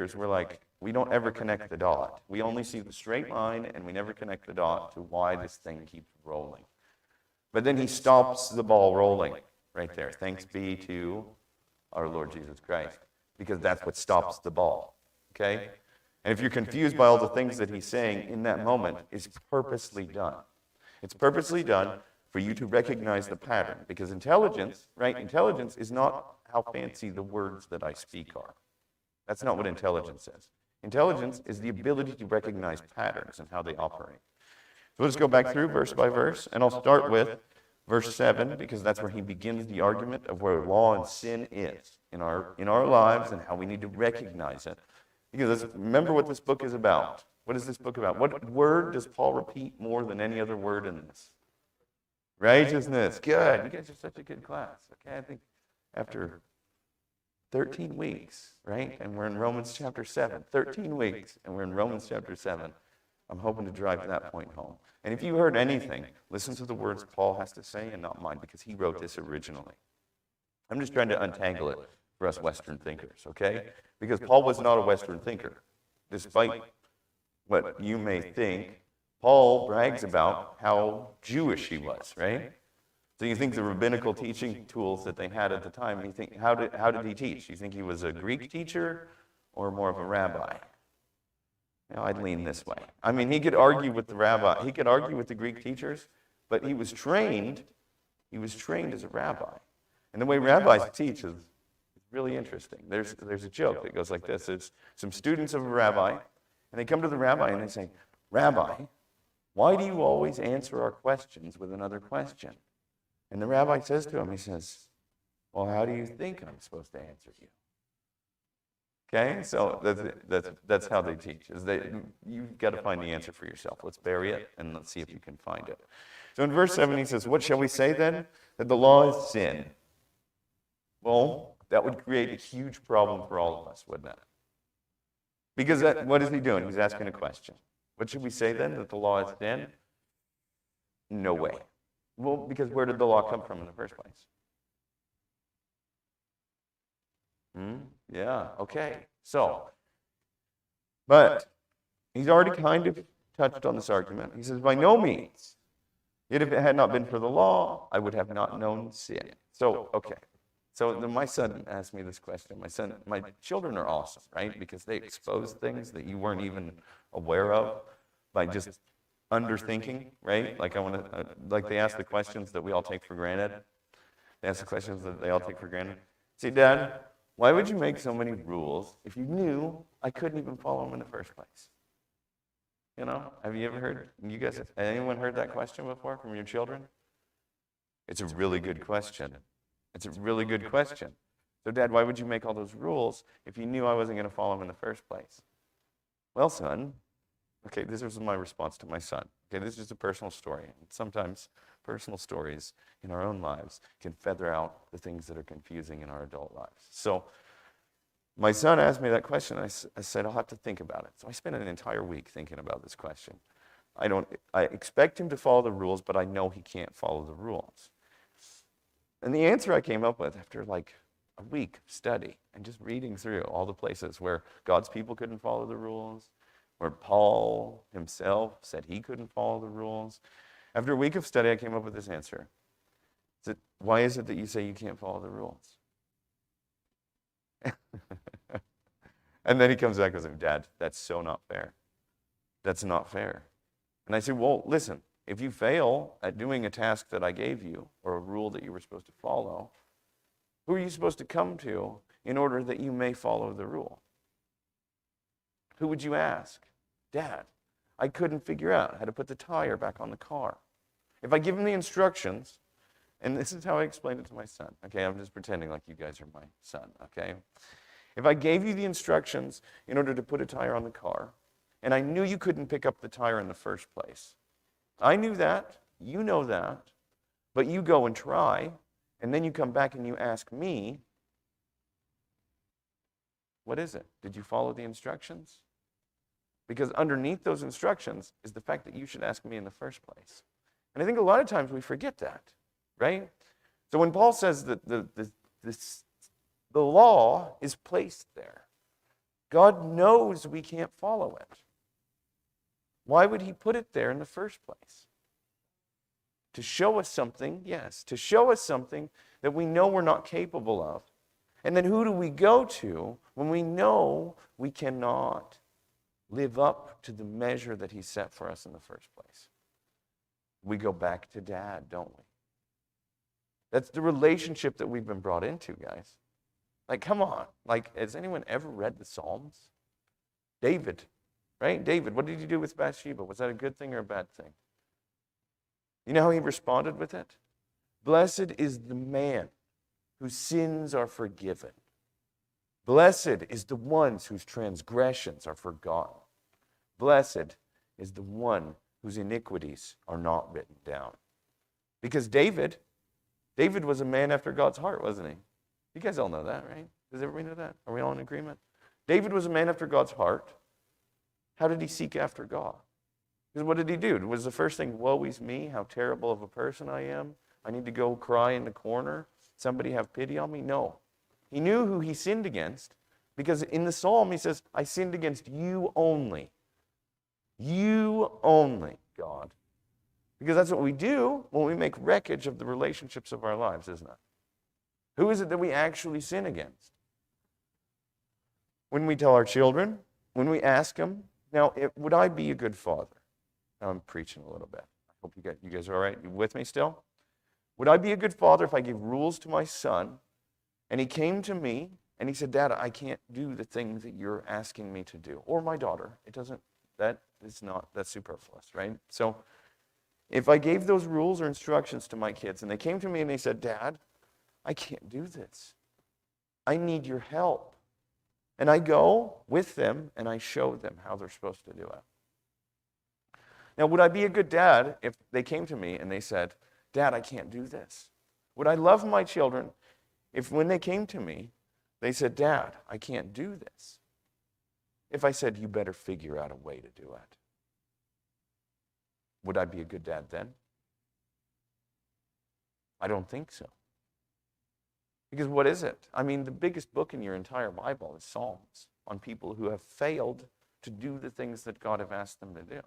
thinkers, we don't ever connect the dot. We only see the straight line, and we never connect the dot to why this thing keeps rolling. But then he stops the ball rolling right there. Thanks be to our Lord Jesus Christ, because that's what stops the ball, okay? And if you're confused by all the things that he's saying in that moment, it's purposely done. It's purposely done for you to recognize the pattern, because intelligence, right? Intelligence is not how fancy the words that I speak are. That's not what intelligence is. Intelligence is the ability to recognize patterns and how they operate. So let's go back through verse by verse, and I'll start with verse 7, because that's where he begins the argument of where law and sin is in our lives and how we need to recognize it. Because remember what this book is about. What is this book about? What word does Paul repeat more than any other word in this? Righteousness. Good. You guys are such a good class. Okay, I think after 13 weeks, right? And we're in Romans chapter 7. 13 weeks, and we're in Romans chapter 7. I'm hoping to drive that point home. And if you heard anything, listen to the words Paul has to say and not mine, because he wrote this originally. I'm just trying to untangle it for us Western thinkers, okay? Because Paul was not a Western thinker. Despite what you may think, Paul brags about how Jewish he was, right? So you think the rabbinical teaching tools that they had at the time, you think, how did he teach? You think he was a Greek teacher or more of a rabbi? You know, I'd lean this way. I mean, he could argue with the rabbi. He could argue with the Greek teachers, but he was trained as a rabbi. And the way rabbis teach is really interesting. There's a joke that goes like this. There's some students of a rabbi, and they come to the rabbi and they say, "Rabbi, why do you always answer our questions with another question?" And the rabbi says to him, he says, "Well, how do you think I'm supposed to answer you?" Okay, so that's how they teach. You've got to find the answer for yourself. Let's bury it, and let's see if you can find it. So in verse 7, he says, "What shall we say then? That the law is sin." Well, that would create a huge problem for all of us, wouldn't it? Because what is he doing? He's asking a question. What should we say then? That the law is sin? No way. Well, because where did the law come from in the first place? Yeah, okay. So, but he's already kind of touched on this argument. He says, "By no means. Yet if it had not been for the law, I would have not known sin." So, okay. So then my son asked me this question. My children are awesome, right? Because they expose things that you weren't even aware of by just underthinking, right? Like they ask the questions that we all take for granted. They ask the questions that they all take for granted. Say, "Dad, why would you make so many rules if you knew I couldn't even follow them in the first place?" You know, have you ever heard, anyone heard that question before from your children? It's a really good question. It's a really good question. So, Dad, why would you make all those rules if you knew I wasn't going to follow them in the first place? Well, son, okay, this was my response to my son. Okay, this is just a personal story. Sometimes personal stories in our own lives can feather out the things that are confusing in our adult lives. So my son asked me that question. I said, "I'll have to think about it." So I spent an entire week thinking about this question. I expect him to follow the rules, but I know he can't follow the rules. And the answer I came up with after like a week of study and just reading through all the places where God's people couldn't follow the rules, where Paul himself said he couldn't follow the rules. After a week of study, I came up with this answer. Why is it that you say you can't follow the rules? And then he comes back and says, "Dad, that's so not fair. That's not fair." And I said, "Well, listen, if you fail at doing a task that I gave you or a rule that you were supposed to follow, who are you supposed to come to in order that you may follow the rule? Who would you ask? Dad, I couldn't figure out how to put the tire back on the car. If I give him the instructions," and this is how I explained it to my son. Okay, I'm just pretending like you guys are my son, okay? If I gave you the instructions in order to put a tire on the car, and I knew you couldn't pick up the tire in the first place, I knew that, you know that, but you go and try, and then you come back and you ask me, what is it? Did you follow the instructions? Because underneath those instructions is the fact that you should ask me in the first place. And I think a lot of times we forget that, right? So when Paul says that the law is placed there, God knows we can't follow it. Why would he put it there in the first place? To show us something, yes, to show us something that we know we're not capable of. And then who do we go to when we know we cannot live up to the measure that he set for us in the first place? We go back to Dad, don't we? That's the relationship that we've been brought into, guys. Like, come on. Like, has anyone ever read the Psalms? David, right? David, what did he do with Bathsheba? Was that a good thing or a bad thing? You know how he responded with it? Blessed is the man whose sins are forgiven. Blessed is the ones whose transgressions are forgotten. Blessed is the one whose iniquities are not written down. Because David was a man after God's heart, wasn't he? You guys all know that, right? Does everybody know that? Are we all in agreement? David was a man after God's heart. How did he seek after God? Because what did he do? Was the first thing, woe is me, how terrible of a person I am. I need to go cry in the corner. Somebody have pity on me? No. He knew who he sinned against, because in the psalm he says, I sinned against you only. You only, God. Because that's what we do when we make wreckage of the relationships of our lives, isn't it? Who is it that we actually sin against? When we tell our children, when we ask them, now, would I be a good father? Now I'm preaching a little bit. I hope you guys are all right. You with me still? Would I be a good father if I gave rules to my son and he came to me and he said, Dad, I can't do the thing that you're asking me to do? Or my daughter. That's superfluous, right? So if I gave those rules or instructions to my kids and they came to me and they said, Dad, I can't do this. I need your help. And I go with them and I show them how they're supposed to do it. Now, would I be a good dad if they came to me and they said, Dad, I can't do this? Would I love my children if when they came to me, they said, Dad, I can't do this? If I said, you better figure out a way to do it. Would I be a good dad then? I don't think so. Because what is it? I mean, the biggest book in your entire Bible is Psalms on people who have failed to do the things that God have asked them to do.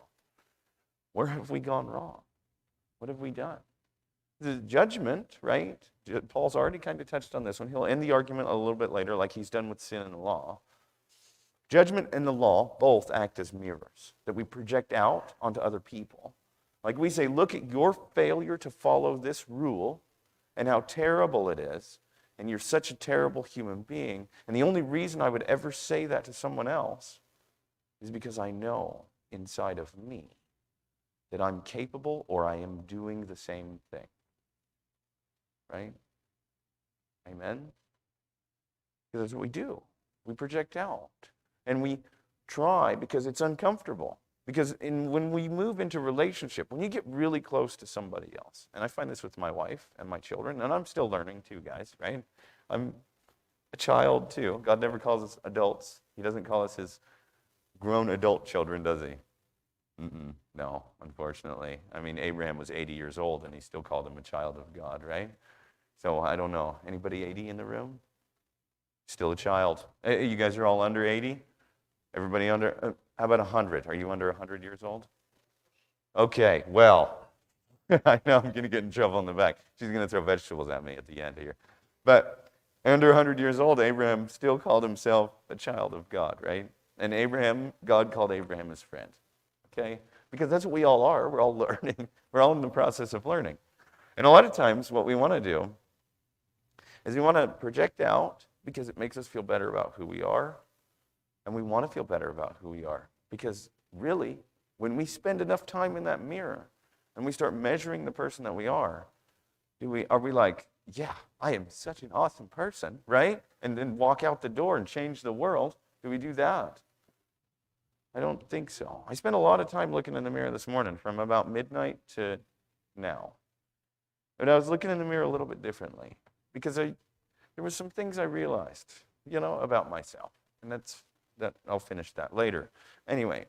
Where have we gone wrong? What have we done? The judgment, right? Paul's already kind of touched on this one. He'll end the argument a little bit later, like he's done with sin and the law. Judgment and the law both act as mirrors that we project out onto other people. Like we say, look at your failure to follow this rule and how terrible it is, and you're such a terrible human being. And the only reason I would ever say that to someone else is because I know inside of me that I'm capable or I am doing the same thing. Right? Amen? Because that's what we do. We project out. And we try because it's uncomfortable. Because when we move into relationship, when you get really close to somebody else, and I find this with my wife and my children, and I'm still learning too, guys, right? I'm a child too. God never calls us adults. He doesn't call us his grown adult children, does he? No, unfortunately. I mean, Abraham was 80 years old, and he still called him a child of God, right? So I don't know. Anybody 80 in the room? Still a child. You guys are all under 80? Everybody under? How about 100? Are you under 100 years old? Okay, well, I know I'm going to get in trouble in the back. She's going to throw vegetables at me at the end here. But under 100 years old, Abraham still called himself a child of God, right? And God called Abraham his friend. Okay? Because that's what we all are. We're all learning. We're all in the process of learning. And a lot of times what we want to do is we want to project out because it makes us feel better about who we are. And we want to feel better about who we are. Because really, when we spend enough time in that mirror and we start measuring the person that we are we like, yeah, I am such an awesome person, right? And then walk out the door and change the world? Do we do that? I don't think so. I spent a lot of time looking in the mirror this morning from about midnight to now. But I was looking in the mirror a little bit differently because there were some things I realized, about myself. And that I'll finish that later. Anyway,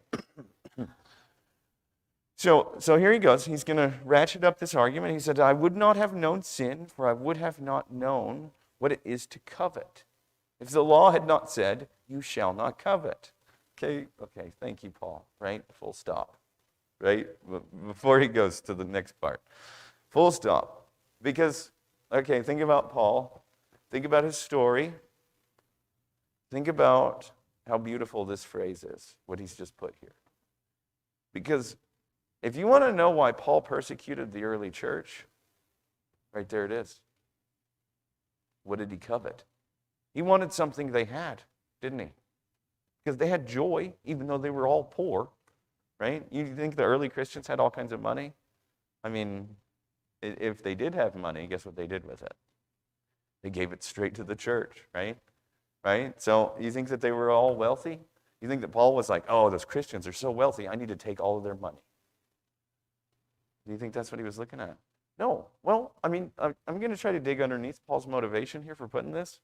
so here he goes. He's going to ratchet up this argument. He said, I would not have known sin, for I would have not known what it is to covet. If the law had not said, you shall not covet. Okay, thank you, Paul, right? Full stop, right? Before he goes to the next part. Full stop. Because, okay, think about Paul. Think about his story. Think about how beautiful this phrase is, what he's just put here. Because if you want to know why Paul persecuted the early church, right there it is. What did he covet? He wanted something they had, didn't he? Because they had joy, even though they were all poor, right? You think the early Christians had all kinds of money? I mean, if they did have money, guess what they did with it? They gave it straight to the church, right? Right? So you think that they were all wealthy? You think that Paul was like, oh, those Christians are so wealthy, I need to take all of their money. Do you think that's what he was looking at? No. Well, I mean, I'm going to try to dig underneath Paul's motivation here for putting this.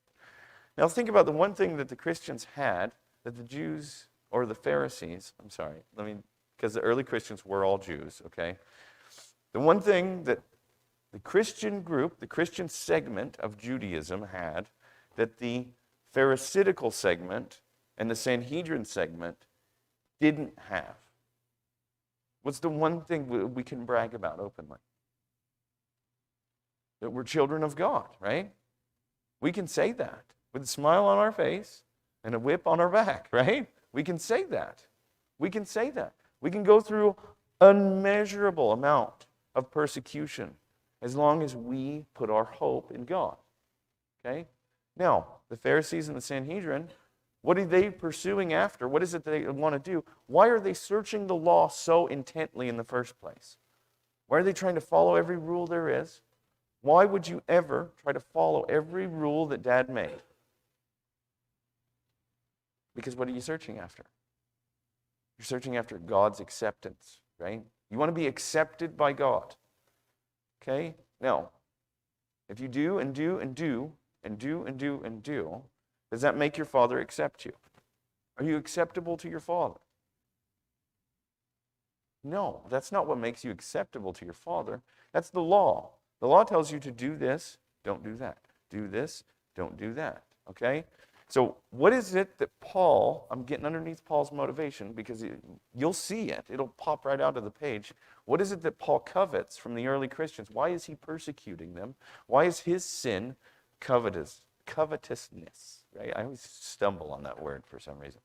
Now think about the one thing that the Christians had that the Jews, or the Pharisees, because the early Christians were all Jews, okay? The one thing that the Christian group, the Christian segment of Judaism had that the Pharisaical segment and the Sanhedrin segment didn't have. What's the one thing we can brag about openly? That we're children of God, right? We can say that with a smile on our face and a whip on our back, right? We can say that. We can say that. We can go through unmeasurable amount of persecution as long as we put our hope in God. Okay? Now, the Pharisees and the Sanhedrin, what are they pursuing after? What is it they want to do? Why are they searching the law so intently in the first place? Why are they trying to follow every rule there is? Why would you ever try to follow every rule that Dad made? Because what are you searching after? You're searching after God's acceptance, right? You want to be accepted by God. Okay? Now, if you do and do and do and do and do and do, does that make your Father accept you? Are you acceptable to your Father? No, that's not what makes you acceptable to your Father. That's the law. The law tells you to do this, don't do that. Do this, don't do that. Okay? So what is it that Paul, I'm getting underneath Paul's motivation because you'll see it. It'll pop right out of the page. What is it that Paul covets from the early Christians? Why is he persecuting them? Why is his sin covetousness? Right? I always stumble on that word for some reason.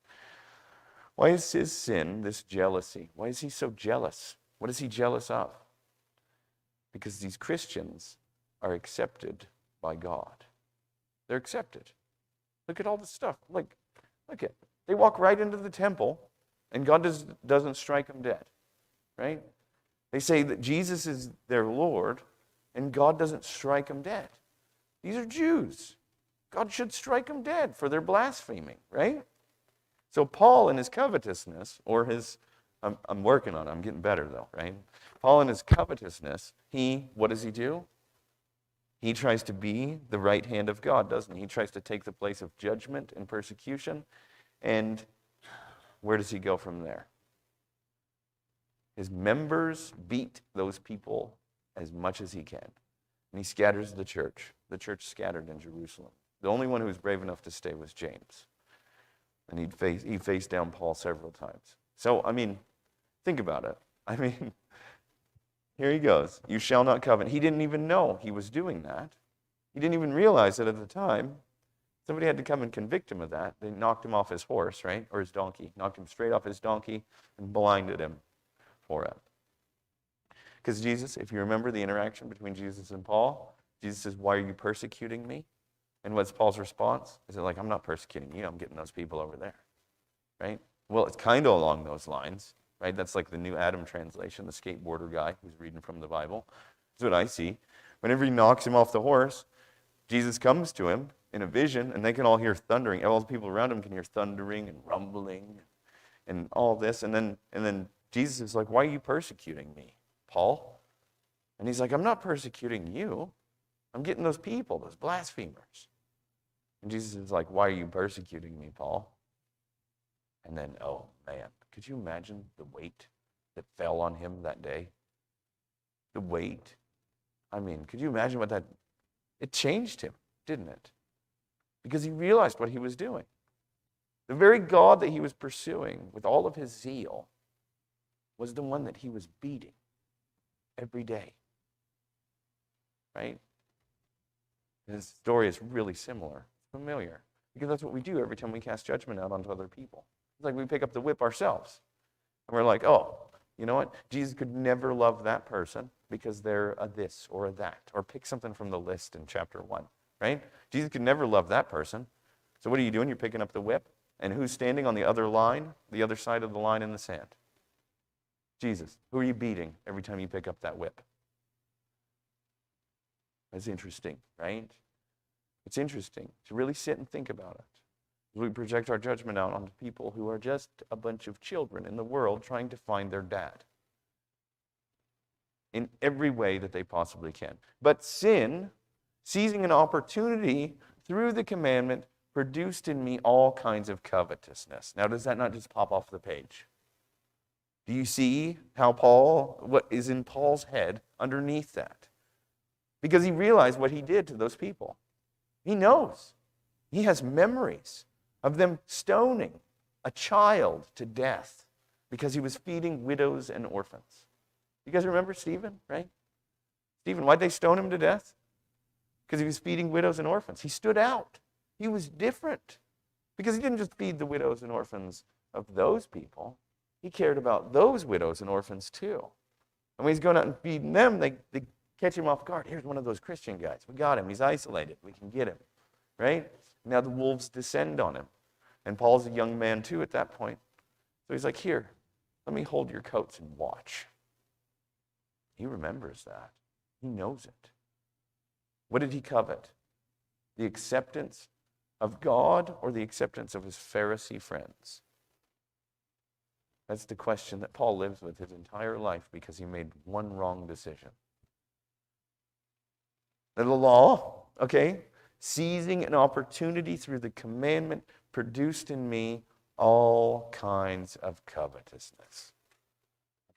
Why is his sin this jealousy? Why is he so jealous? What is he jealous of? Because these Christians are accepted by God. They're accepted. Look at all this stuff. Look at, they walk right into the temple, and God doesn't strike them dead, right? They say that Jesus is their Lord, and God doesn't strike them dead. These are Jews. God should strike them dead for their blaspheming, right? So Paul in his covetousness, or his, I'm working on it, I'm getting better though, right? Paul in his covetousness, what does he do? He tries to be the right hand of God, doesn't he? He tries to take the place of judgment and persecution. And where does he go from there? His members beat those people as much as he can. And he scatters the church. The church scattered in Jerusalem. The only one who was brave enough to stay was James. And he faced down Paul several times. So, think about it. Here he goes. You shall not covet. He didn't even know he was doing that. He didn't even realize it at the time. Somebody had to come and convict him of that. They knocked him off his horse, right? Or his donkey. Knocked him straight off his donkey and blinded him for it. Because Jesus, if you remember the interaction between Jesus and Paul, Jesus says, why are you persecuting me? And what's Paul's response? Is it like, I'm not persecuting you, I'm getting those people over there, right? Well, it's kind of along those lines, right? That's like the New Adam translation, the skateboarder guy who's reading from the Bible. That's what I see. Whenever he knocks him off the horse, Jesus comes to him in a vision, and they can all hear thundering. All the people around him can hear thundering and rumbling and all this. And then Jesus is like, why are you persecuting me, Paul? And he's like, I'm not persecuting you. I'm getting those people, those blasphemers. And Jesus is like, why are you persecuting me, Paul? And then, oh man, could you imagine the weight that fell on him that day? The weight. Could you imagine it changed him, didn't it? Because he realized what he was doing. The very God that he was pursuing with all of his zeal was the one that he was beating every day. Right? And his story is really similar, familiar, because that's what we do every time we cast judgment out onto other people. It's like we pick up the whip ourselves. And we're like, oh, you know what? Jesus could never love that person because they're a this or a that. Or pick something from the list in chapter 1, right? Jesus could never love that person. So what are you doing? You're picking up the whip. And who's standing on the other line, the other side of the line in the sand? Jesus. Who are you beating every time you pick up that whip? That's interesting, right? It's interesting to really sit and think about it. We project our judgment out onto people who are just a bunch of children in the world trying to find their dad in every way that they possibly can. But sin, seizing an opportunity through the commandment, produced in me all kinds of covetousness. Now, does that not just pop off the page? Do you see how what is in Paul's head underneath that? Because he realized what he did to those people. He knows. He has memories of them stoning a child to death because he was feeding widows and orphans. You guys remember Stephen, right? Stephen, why'd they stone him to death? Because he was feeding widows and orphans. He stood out. He was different because he didn't just feed the widows and orphans of those people. He cared about those widows and orphans too. And when he's going out and feeding them, they catch him off guard. Here's one of those Christian guys. We got him. He's isolated. We can get him, right? Now the wolves descend on him. And Paul's a young man too at that point. So he's like, here, let me hold your coats and watch. He remembers that. He knows it. What did he covet? The acceptance of God or the acceptance of his Pharisee friends? That's the question that Paul lives with his entire life because he made one wrong decision. The law, okay, seizing an opportunity through the commandment produced in me all kinds of covetousness.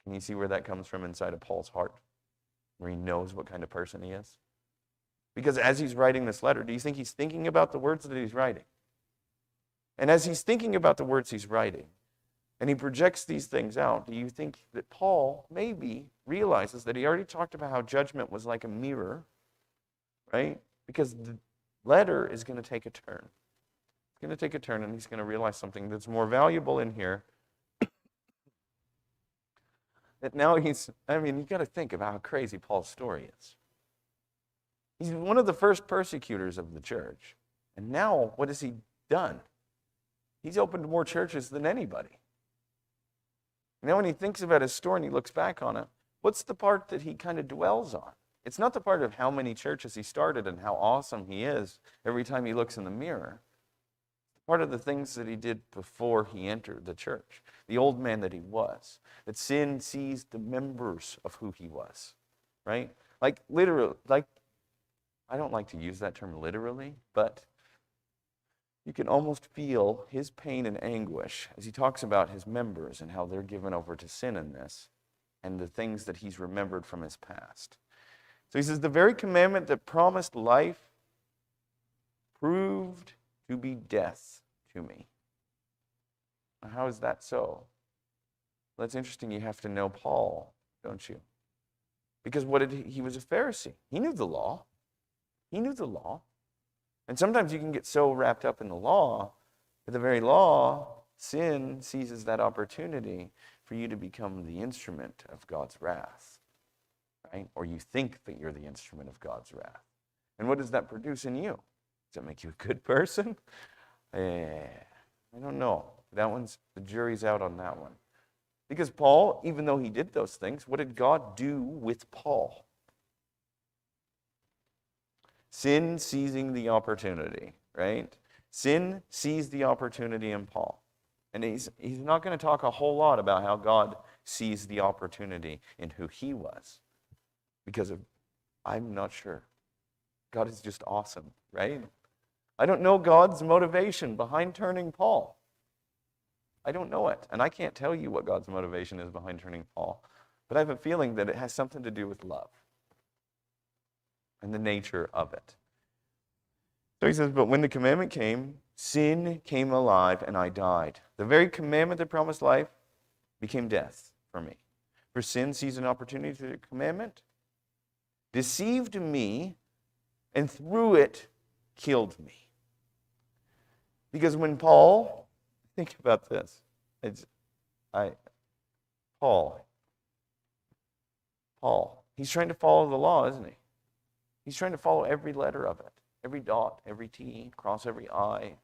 Can you see where that comes from inside of Paul's heart? Where he knows what kind of person he is? Because as he's writing this letter, do you think he's thinking about the words that he's writing? And as he's thinking about the words he's writing, and he projects these things out, do you think that Paul maybe realizes that he already talked about how judgment was like a mirror, right? Because the letter is going to take a turn. It's going to take a turn, and he's going to realize something that's more valuable in here. That now you've got to think about how crazy Paul's story is. He's one of the first persecutors of the church. And now, what has he done? He's opened more churches than anybody. Now, when he thinks about his story and he looks back on it, what's the part that he kind of dwells on? It's not the part of how many churches he started and how awesome he is every time he looks in the mirror. It's part of the things that he did before he entered the church. The old man that he was. That sin seized the members of who he was. Right? Like literally, I don't like to use that term literally, but you can almost feel his pain and anguish as he talks about his members and how they're given over to sin in this and the things that he's remembered from his past. So he says, the very commandment that promised life proved to be death to me. Now, how is that so? Well, that's interesting. You have to know Paul, don't you? Because he was a Pharisee. He knew the law. He knew the law. And sometimes you can get so wrapped up in the law that the very law, sin, seizes that opportunity for you to become the instrument of God's wrath. Right? Or you think that you're the instrument of God's wrath. And what does that produce in you? Does that make you a good person? I don't know. The jury's out on that one. Because Paul, even though he did those things, what did God do with Paul? Sin seizing the opportunity, right? Sin seized the opportunity in Paul. And he's not going to talk a whole lot about how God seized the opportunity in who he was. Because I'm not sure. God is just awesome, right? I don't know God's motivation behind turning Paul. I don't know it. And I can't tell you what God's motivation is behind turning Paul. But I have a feeling that it has something to do with love and the nature of it. So he says, but when the commandment came, sin came alive and I died. The very commandment that promised life became death for me. For sin seized an opportunity through the commandment, deceived me, and through it killed me. Because when Paul, think about this, Paul, he's trying to follow the law, isn't he? He's trying to follow every letter of it, every dot, every T, cross every I.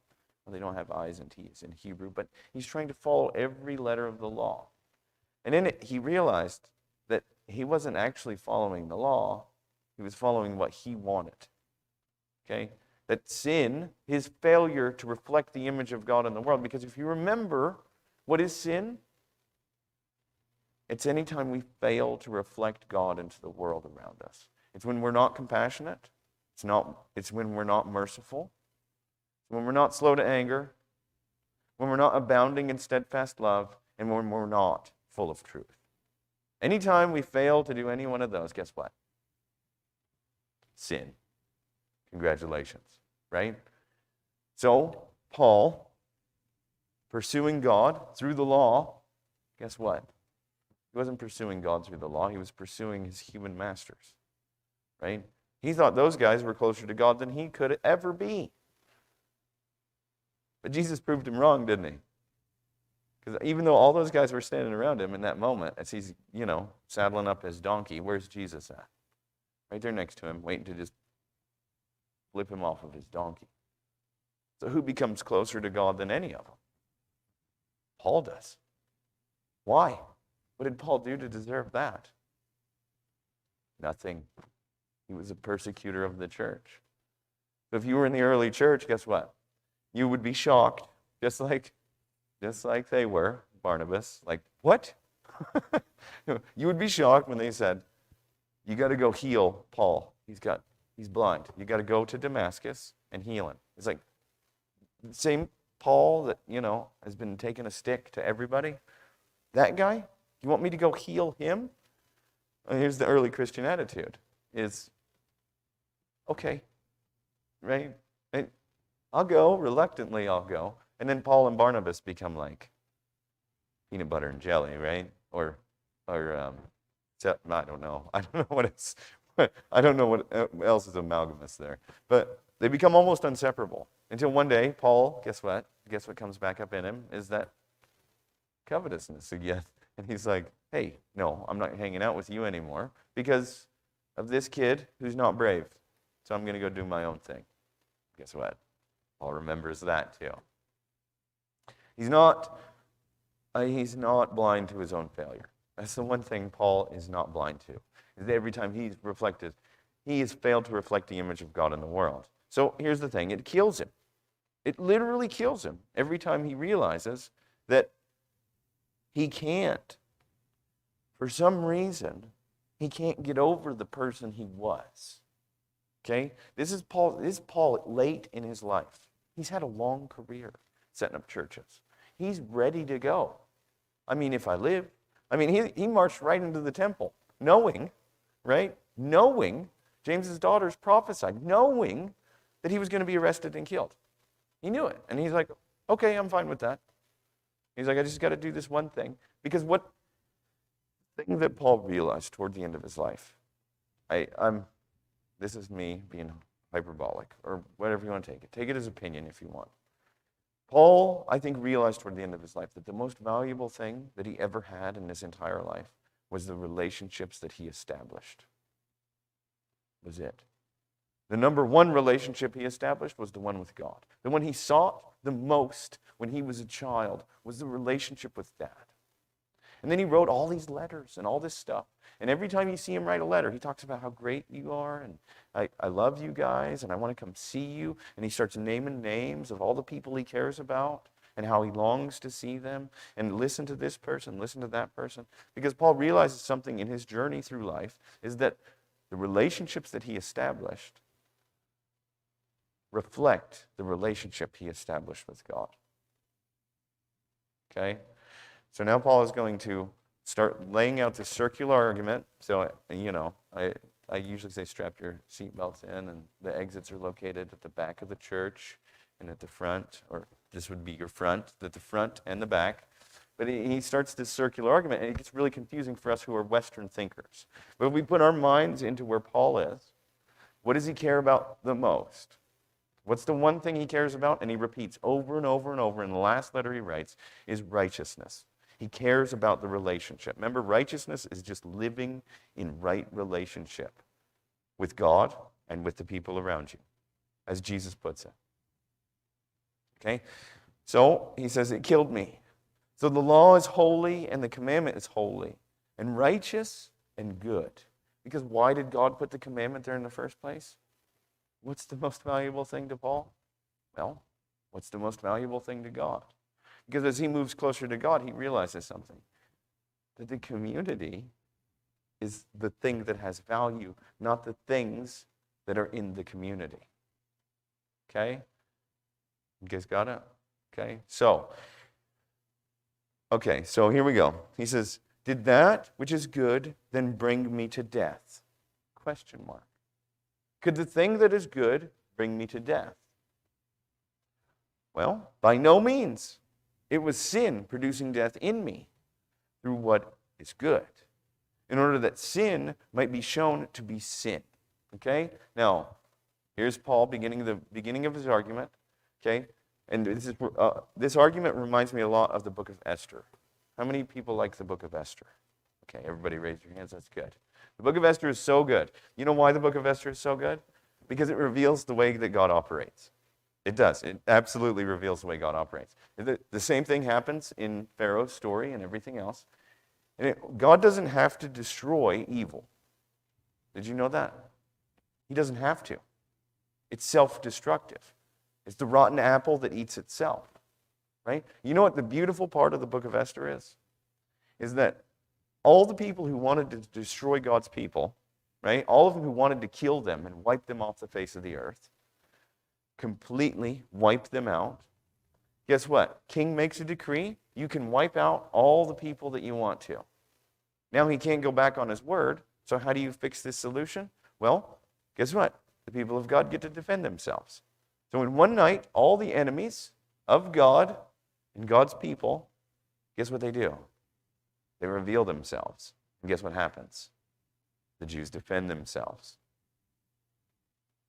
Well, they don't have I's and T's in Hebrew, but he's trying to follow every letter of the law. And in it, he realized that he wasn't actually following the law. He was following what he wanted. Okay? That sin, his failure to reflect the image of God in the world, because if you remember, what is sin? It's any time we fail to reflect God into the world around us. It's when we're not compassionate. It's when we're not merciful. When we're not slow to anger. When we're not abounding in steadfast love. And when we're not full of truth. Anytime we fail to do any one of those, guess what? Sin. Congratulations, right? So, Paul, pursuing God through the law, guess what? He wasn't pursuing God through the law. He was pursuing his human masters, right? He thought those guys were closer to God than he could ever be. But Jesus proved him wrong, didn't he? Because even though all those guys were standing around him in that moment, as he's, saddling up his donkey, where's Jesus at? Right there next to him, waiting to just flip him off of his donkey. So who becomes closer to God than any of them? Paul does. Why? What did Paul do to deserve that? Nothing. He was a persecutor of the church. So if you were in the early church, guess what? You would be shocked, just like they were, Barnabas. Like, what? You would be shocked when they said, you got to go heal Paul. He's blind. You got to go to Damascus and heal him. It's like, same Paul that, has been taking a stick to everybody. That guy? You want me to go heal him? And here's the early Christian attitude, is, okay, right? And I'll go, reluctantly I'll go. And then Paul and Barnabas become like peanut butter and jelly, right? Or I don't know. I don't know what it's, I don't know what else is amalgamous there. But they become almost inseparable. Until one day, Paul, guess what? Guess what comes back up in him is that covetousness again. And he's like, hey, no, I'm not hanging out with you anymore because of this kid who's not brave. So I'm going to go do my own thing. Guess what? Paul remembers that too. He's not blind to his own failure. That's the one thing Paul is not blind to. Is that every time he's reflected, he has failed to reflect the image of God in the world. So here's the thing. It kills him. It literally kills him every time he realizes that he can't, for some reason, he can't get over the person he was. Okay? This is Paul late in his life. He's had a long career setting up churches. He's ready to go. I mean, if I live. I mean, he marched right into the temple, knowing, right? Knowing, James's daughters prophesied, knowing that he was going to be arrested and killed. He knew it. And he's like, okay, I'm fine with that. He's like, I just got to do this one thing. Because what thing that Paul realized toward the end of his life, this is me being hyperbolic, or whatever you want to take it. Take it as opinion if you want. Paul, I think, realized toward the end of his life that the most valuable thing that he ever had in his entire life was the relationships that he established. Was it. The number one relationship he established was the one with God. The one he sought the most when he was a child was the relationship with Dad. And then he wrote all these letters and all this stuff. And every time you see him write a letter, he talks about how great you are, and I love you guys, and I want to come see you. And he starts naming names of all the people he cares about and how he longs to see them, and listen to this person, listen to that person. Because Paul realizes something in his journey through life is that the relationships that he established reflect the relationship he established with God. Okay? So now Paul is going to start laying out this circular argument. So, I usually say strap your seatbelts in, and the exits are located at the back of the church and at the front, or this would be your front, at the front and the back. But he starts this circular argument, and it gets really confusing for us who are Western thinkers. But if we put our minds into where Paul is, what does he care about the most? What's the one thing he cares about? And he repeats over and over and over in the last letter he writes is righteousness. He cares about the relationship. Remember, righteousness is just living in right relationship with God and with the people around you, as Jesus puts it. Okay? So he says, it killed me. So the law is holy and the commandment is holy and righteous and good. Because why did God put the commandment there in the first place? What's the most valuable thing to Paul? Well, what's the most valuable thing to God? Because as he moves closer to God, he realizes something. That the community is the thing that has value, not the things that are in the community. Okay? You guys got it? Okay? So here we go. He says, did that which is good then bring me to death? Question mark. Could the thing that is good bring me to death? Well, by no means. It was sin producing death in me through what is good, in order that sin might be shown to be sin. Okay? Now, here's Paul beginning of his argument. Okay? And this argument reminds me a lot of the book of Esther. How many people like the book of Esther? Okay, everybody raise your hands. That's good. The book of Esther is so good. You know why the book of Esther is so good? Because it reveals the way that God operates. It does. It absolutely reveals the way God operates. The same thing happens in Pharaoh's story and everything else. And God doesn't have to destroy evil. Did you know that? He doesn't have to. It's self-destructive. It's the rotten apple that eats itself. Right? You know what the beautiful part of the book of Esther is? Is that all the people who wanted to destroy God's people, right? All of them who wanted to kill them and wipe them off the face of the earth, completely wipe them out. Guess what? King makes a decree. You can wipe out all the people that you want to. Now he can't go back on his word. So how do you fix this solution? Well, guess what? The people of God get to defend themselves. So in one night, all the enemies of God and God's people, guess what they do? They reveal themselves. And guess what happens? The Jews defend themselves.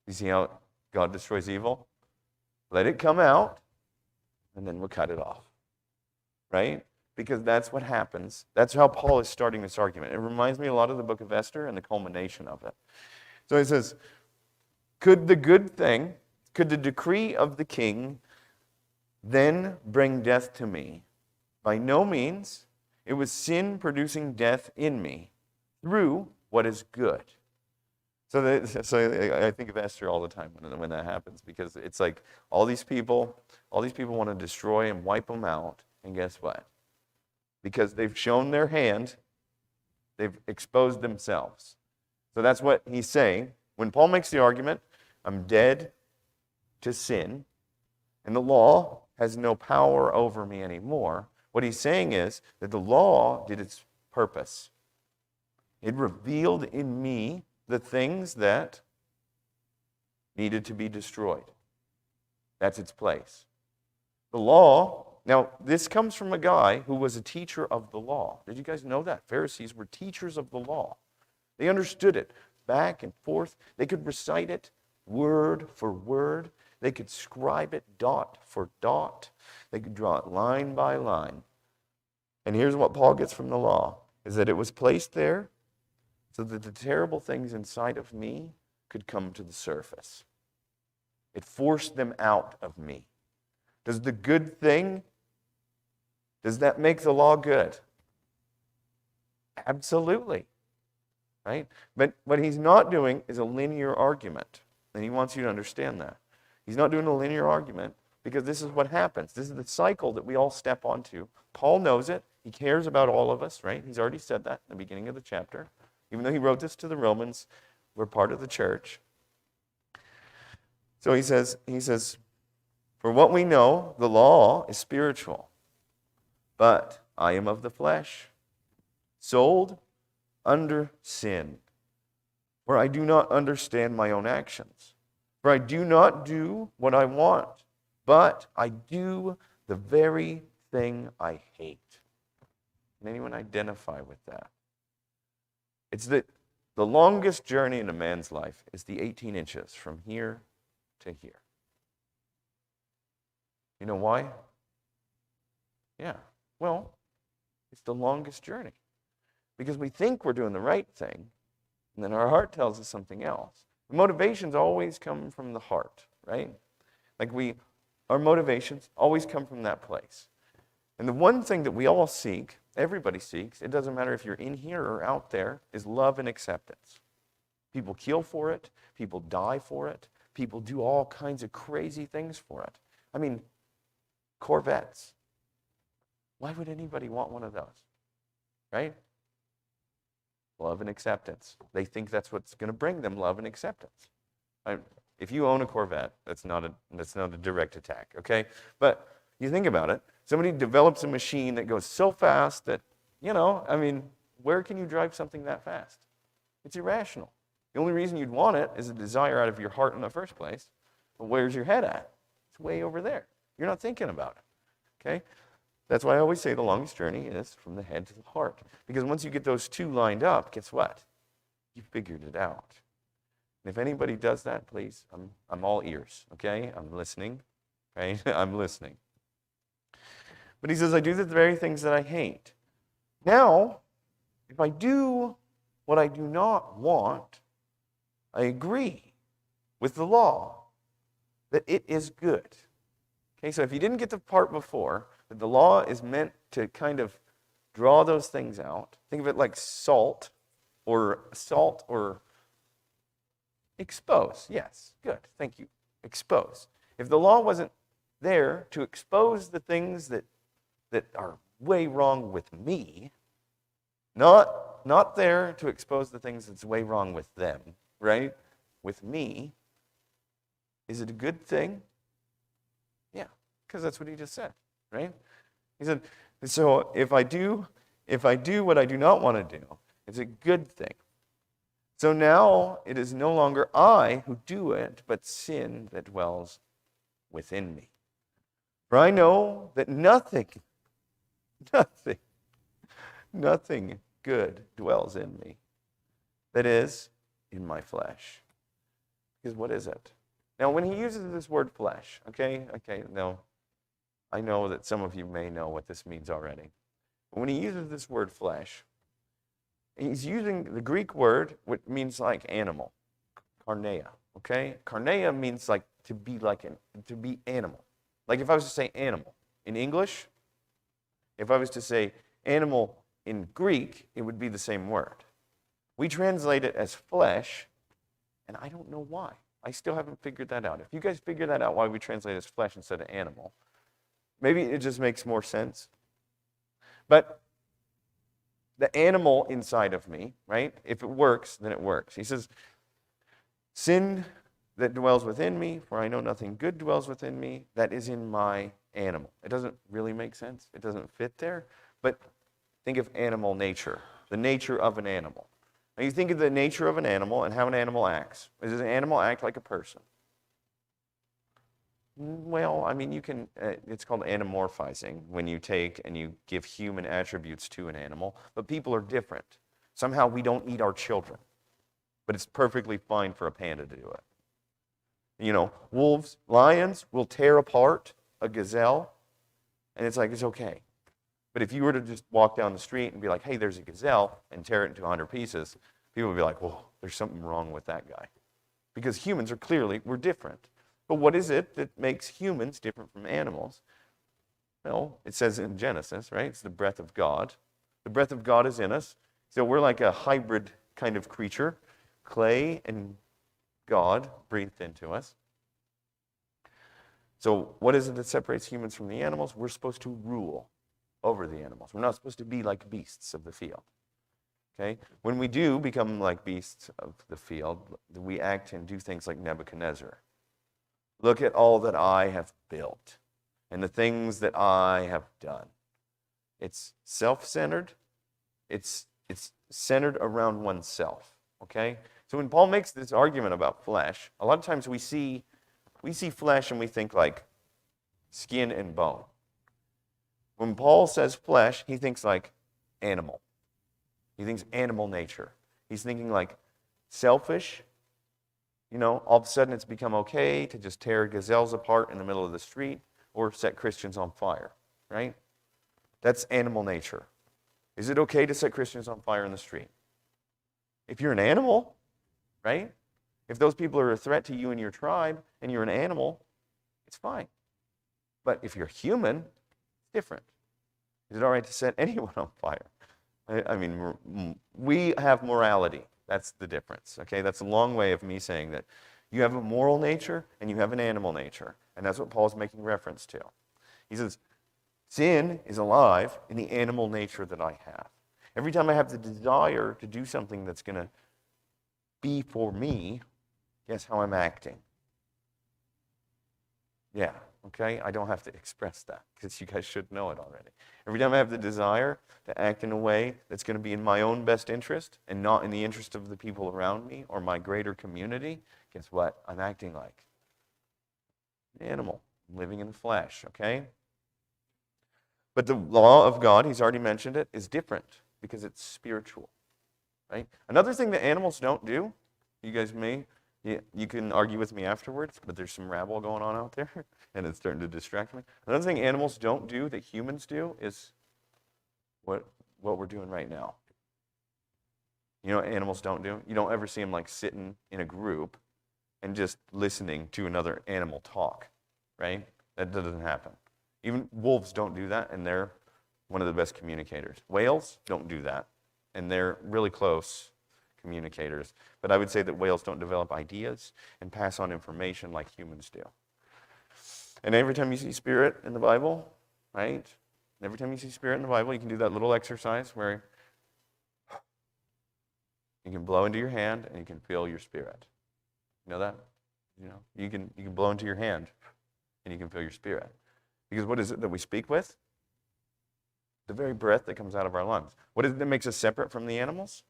You see how God destroys evil? Let it come out, and then we'll cut it off. Right? Because that's what happens. That's how Paul is starting this argument. It reminds me a lot of the book of Esther and the culmination of it. So he says, could the decree of the king then bring death to me? By no means. It was sin producing death in me through what is good. So I think of Esther all the time when that happens, because it's like all these people want to destroy and wipe them out, and guess what? Because they've shown their hand, they've exposed themselves. So that's what he's saying. When Paul makes the argument, I'm dead to sin, and the law has no power over me anymore, what he's saying is that the law did its purpose. It revealed in me the things that needed to be destroyed. That's its place. The law, now this comes from a guy who was a teacher of the law. Did you guys know that? Pharisees were teachers of the law. They understood it back and forth. They could recite it word for word. They could scribe it dot for dot. They could draw it line by line. And here's what Paul gets from the law, is that it was placed there so that the terrible things inside of me could come to the surface. It forced them out of me. Does the good thing, does that make the law good? Absolutely. Right? But what he's not doing is a linear argument. And he wants you to understand that. He's not doing a linear argument because this is what happens. This is the cycle that we all step onto. Paul knows it. He cares about all of us, right? He's already said that in the beginning of the chapter. Even though he wrote this to the Romans, we're part of the church. So he says, for what we know, the law is spiritual, but I am of the flesh, sold under sin. For I do not understand my own actions. For I do not do what I want, but I do the very thing I hate. Can anyone identify with that? It's that the longest journey in a man's life is the 18 inches from here to here. You know why? Yeah, well, it's the longest journey. Because we think we're doing the right thing, and then our heart tells us something else. The motivations always come from the heart, right? Our motivations always come from that place. And the one thing that we all seek, everybody seeks, it doesn't matter if you're in here or out there, is love and acceptance. People kill for it. People die for it. People do all kinds of crazy things for it. I mean, Corvettes. Why would anybody want one of those? Right? Love and acceptance. They think that's what's going to bring them love and acceptance. If you own a Corvette, that's not a direct attack, okay? But you think about it. Somebody develops a machine that goes so fast that, where can you drive something that fast? It's irrational. The only reason you'd want it is a desire out of your heart in the first place. But where's your head at? It's way over there. You're not thinking about it, okay? That's why I always say the longest journey is from the head to the heart. Because once you get those two lined up, guess what? You figured it out. And if anybody does that, please, I'm all ears, okay? I'm listening, right? I'm listening. But he says, I do the very things that I hate. Now, if I do what I do not want, I agree with the law that it is good. Okay, so if you didn't get the part before, that the law is meant to kind of draw those things out. Think of it like salt or expose. Yes, good, thank you. Expose. If the law wasn't there to expose the things that are way wrong with me, not there to expose the things that's way wrong with them, right? With me, is it a good thing? Yeah, because that's what he just said, right? He said, so if I do what I do not want to do, it's a good thing. So now it is no longer I who do it, but sin that dwells within me. For I know that nothing good dwells in me. That is, in my flesh. Because what is it? Now, when he uses this word flesh, okay, now, I know that some of you may know what this means already. But when he uses this word flesh, he's using the Greek word, which means like animal, carneia, okay? Carneia means like to be animal. Like if I was to say animal in English, if I was to say animal in Greek, it would be the same word. We translate it as flesh, and I don't know why. I still haven't figured that out. If you guys figure that out, why we translate it as flesh instead of animal, maybe it just makes more sense. But the animal inside of me, right? If it works, then it works. He says, sin that dwells within me, for I know nothing good dwells within me, that is in my animal. It doesn't really make sense. It doesn't fit there. But think of animal nature, the nature of an animal. Now you think of the nature of an animal and how an animal acts. Does an animal act like a person? Well, I mean, you can, it's called anamorphizing, when you take and you give human attributes to an animal, but people are different. Somehow we don't eat our children, but it's perfectly fine for a panda to do it. You know, wolves, lions will tear apart a gazelle, and it's like, it's okay. But if you were to just walk down the street and be like, hey, there's a gazelle, and tear it into 100 pieces, people would be like, well, there's something wrong with that guy. Because humans we're different. But what is it that makes humans different from animals? Well, it says in Genesis, right? It's the breath of God. The breath of God is in us. So we're like a hybrid kind of creature. Clay and God breathed into us. So what is it that separates humans from the animals? We're supposed to rule over the animals. We're not supposed to be like beasts of the field. Okay? When we do become like beasts of the field, we act and do things like Nebuchadnezzar. Look at all that I have built and the things that I have done. It's self-centered. It's centered around oneself, okay? So when Paul makes this argument about flesh, a lot of times we see flesh and we think like skin and bone. When Paul says flesh, he thinks like animal. He thinks animal nature. He's thinking like selfish. All of a sudden it's become okay to just tear gazelles apart in the middle of the street or set Christians on fire, right? That's animal nature. Is it okay to set Christians on fire in the street? If you're an animal, right? If those people are a threat to you and your tribe and you're an animal, it's fine. But if you're human, it's different. Is it all right to set anyone on fire? I mean, we have morality. That's the difference, okay? That's a long way of me saying that you have a moral nature and you have an animal nature. And that's what Paul's making reference to. He says, sin is alive in the animal nature that I have. Every time I have the desire to do something that's going to be for me, guess how I'm acting? Yeah, okay? I don't have to express that because you guys should know it already. Every time I have the desire to act in a way that's going to be in my own best interest and not in the interest of the people around me or my greater community, guess what? I'm acting like an animal, living in the flesh, okay? But the law of God, he's already mentioned it, is different because it's spiritual, right? Another thing that animals don't do, you guys you can argue with me afterwards, but there's some rabble going on out there, and it's starting to distract me. Another thing animals don't do that humans do is what we're doing right now. You know what animals don't do? You don't ever see them like sitting in a group and just listening to another animal talk, right? That doesn't happen. Even wolves don't do that, and they're one of the best communicators. Whales don't do that, and they're really close communicators. But I would say that whales don't develop ideas and pass on information like humans do. And every time you see spirit in the Bible, right? Every time you see spirit in the Bible, you can do that little exercise where you can blow into your hand and you can feel your spirit. You know that? You can blow into your hand and you can feel your spirit. Because what is it that we speak with? The very breath that comes out of our lungs. What is it that makes us separate from the animals?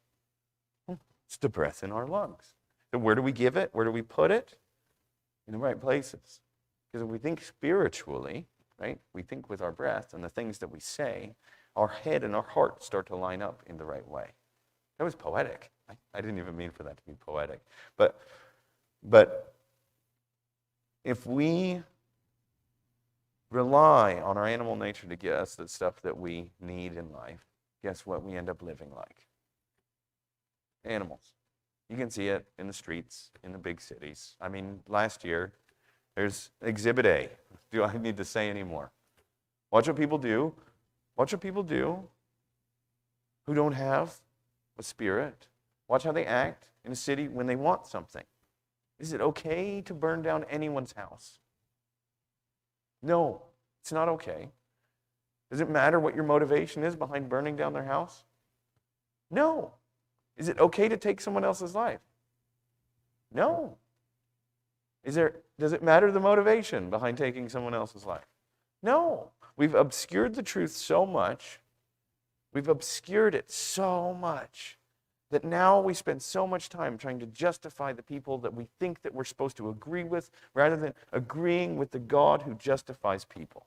It's the breath in our lungs. So where do we give it? Where do we put it? In the right places. Because if we think spiritually, right, we think with our breath and the things that we say, our head and our heart start to line up in the right way. That was poetic. I didn't even mean for that to be poetic. But if we rely on our animal nature to get us the stuff that we need in life, guess what we end up living like? Animals. You can see it in the streets, in the big cities. I mean, last year, there's Exhibit A. Do I need to say any more? Watch what people do. Watch what people do who don't have a spirit. Watch how they act in a city when they want something. Is it okay to burn down anyone's house? No, it's not okay. Does it matter what your motivation is behind burning down their house? No. Is it okay to take someone else's life? No. Does it matter the motivation behind taking someone else's life? No. We've obscured the truth so much. We've obscured it so much that now we spend so much time trying to justify the people that we think that we're supposed to agree with rather than agreeing with the God who justifies people.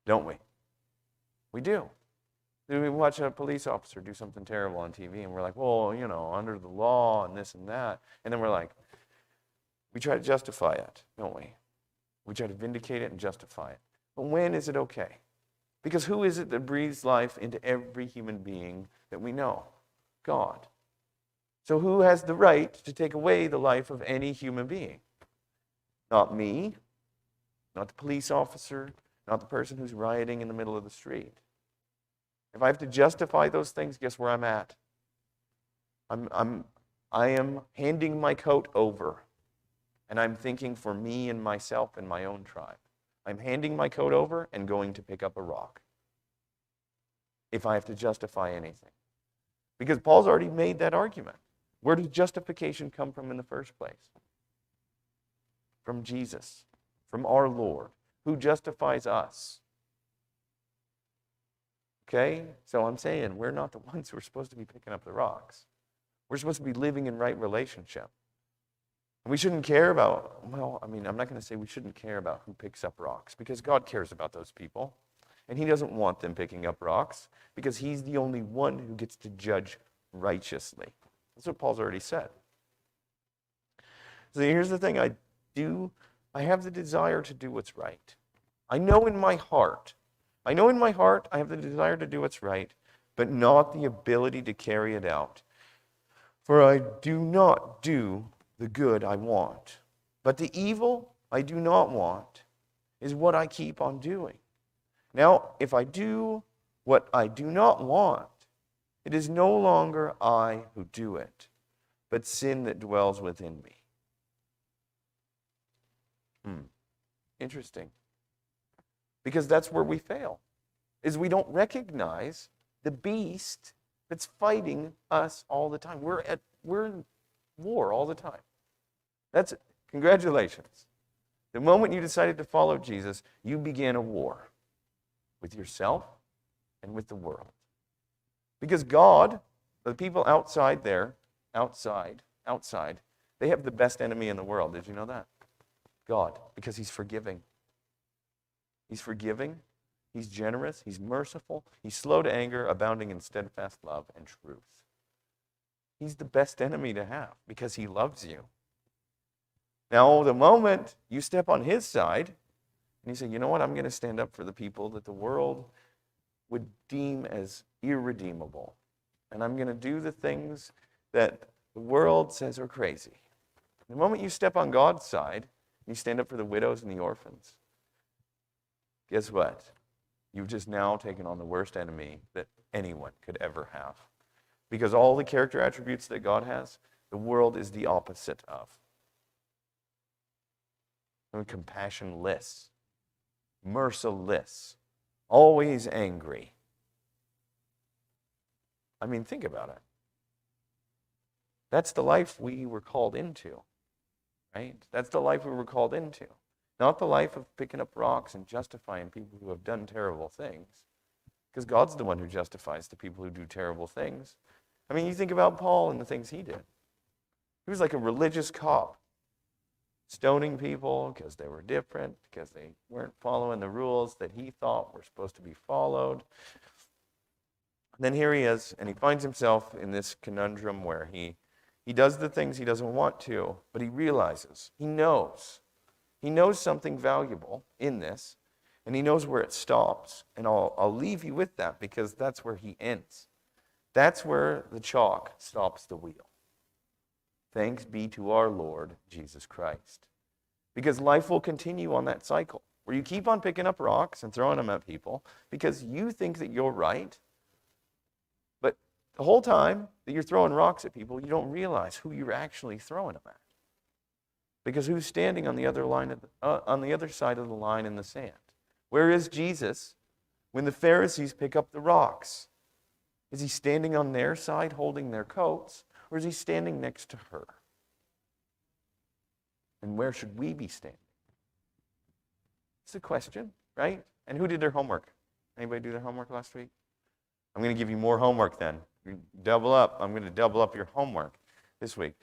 Don't we? We do. We watch a police officer do something terrible on TV and we're like, well, under the law and this and that. And then we're like, we try to justify it, don't we? We try to vindicate it and justify it. But when is it okay? Because who is it that breathes life into every human being that we know? God. So who has the right to take away the life of any human being? Not me, not the police officer, not the person who's rioting in the middle of the street. If I have to justify those things, guess where I'm at? I am handing my coat over, and I'm thinking for me and myself and my own tribe. I'm handing my coat over and going to pick up a rock if I have to justify anything. Because Paul's already made that argument. Where does justification come from in the first place? From Jesus, from our Lord, who justifies us. Okay? So I'm saying we're not the ones who are supposed to be picking up the rocks. We're supposed to be living in right relationship. And we shouldn't care about, well, I mean, I'm not going to say we shouldn't care about who picks up rocks, because God cares about those people. And he doesn't want them picking up rocks, because he's the only one who gets to judge righteously. That's what Paul's already said. So here's the thing, I have the desire to do what's right. I know in my heart I have the desire to do what's right, but not the ability to carry it out. For I do not do the good I want, but the evil I do not want is what I keep on doing. Now, if I do what I do not want, it is no longer I who do it, but sin that dwells within me. Interesting. Because that's where we fail, is we don't recognize the beast that's fighting us all the time. We're in war all the time. That's it. Congratulations. The moment you decided to follow Jesus, you began a war with yourself and with the world. Because God, the people outside there, outside, they have the best enemy in the world. Did you know that? God, because he's forgiving. He's forgiving, he's generous, he's merciful, he's slow to anger, abounding in steadfast love and truth. He's the best enemy to have because he loves you. Now, the moment you step on his side and you say, you know what, I'm going to stand up for the people that the world would deem as irredeemable. And I'm going to do the things that the world says are crazy. The moment you step on God's side, you stand up for the widows and the orphans. Guess what? You've just now taken on the worst enemy that anyone could ever have. Because all the character attributes that God has, the world is the opposite of. Compassionless, merciless, always angry. I mean, think about it. That's the life we were called into, right? That's the life we were called into. Not the life of picking up rocks and justifying people who have done terrible things. Because God's the one who justifies the people who do terrible things. I mean, you think about Paul and the things he did. He was like a religious cop, stoning people because they were different, because they weren't following the rules that he thought were supposed to be followed. And then here he is, and he finds himself in this conundrum where he does the things he doesn't want to, but he realizes, he knows something valuable in this, and he knows where it stops. And I'll leave you with that, because that's where he ends. That's where the chalk stops the wheel. Thanks be to our Lord Jesus Christ. Because life will continue on that cycle, where you keep on picking up rocks and throwing them at people, because you think that you're right. But the whole time that you're throwing rocks at people, you don't realize who you're actually throwing them at. Because who's standing on the other on the other side of the line in the sand? Where is Jesus when the Pharisees pick up the rocks? Is he standing on their side holding their coats, or is he standing next to her? And where should we be standing? It's a question, right? And who did their homework? Anybody do their homework last week? I'm going to give you more homework then. You double up. I'm going to double up your homework this week.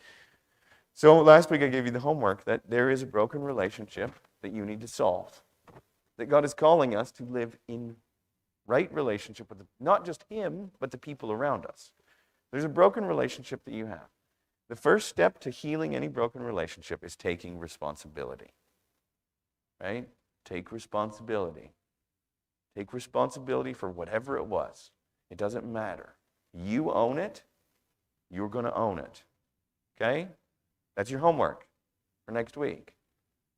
So last week I gave you the homework that there is a broken relationship that you need to solve. That God is calling us to live in right relationship with not just him, but the people around us. There's a broken relationship that you have. The first step to healing any broken relationship is taking responsibility. Right? Take responsibility. Take responsibility for whatever it was. It doesn't matter. You own it. You're going to own it. Okay? That's your homework for next week.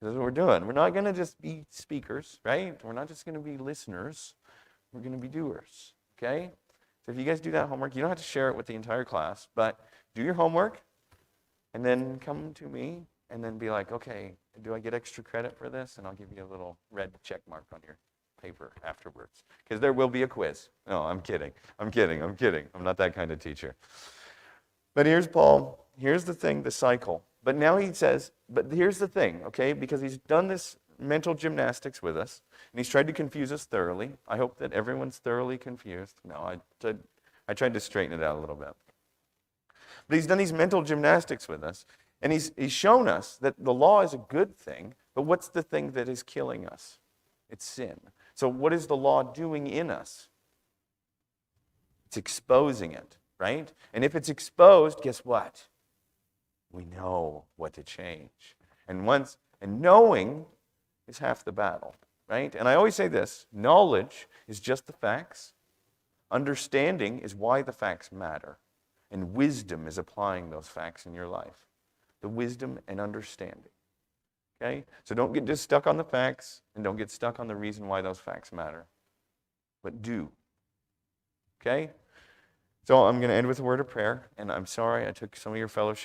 That's what we're doing. We're not going to just be speakers, right? We're not just going to be listeners. We're going to be doers, okay? So if you guys do that homework, you don't have to share it with the entire class, but do your homework and then come to me and then be like, okay, do I get extra credit for this? And I'll give you a little red check mark on your paper afterwards, because there will be a quiz. No, I'm kidding. I'm not that kind of teacher. But here's Paul. Here's the thing, the cycle. But now he says, but here's the thing, okay? Because he's done this mental gymnastics with us, and he's tried to confuse us thoroughly. I hope that everyone's thoroughly confused. No, I tried to straighten it out a little bit. But he's done these mental gymnastics with us, and he's shown us that the law is a good thing, but what's the thing that is killing us? It's sin. So what is the law doing in us? It's exposing it, right? And if it's exposed, guess what? We know what to change. And knowing is half the battle, right? And I always say this, knowledge is just the facts. Understanding is why the facts matter. And wisdom is applying those facts in your life. The wisdom and understanding. Okay? So don't get just stuck on the facts, and don't get stuck on the reason why those facts matter. But do. Okay? So I'm going to end with a word of prayer, and I'm sorry I took some of your fellowship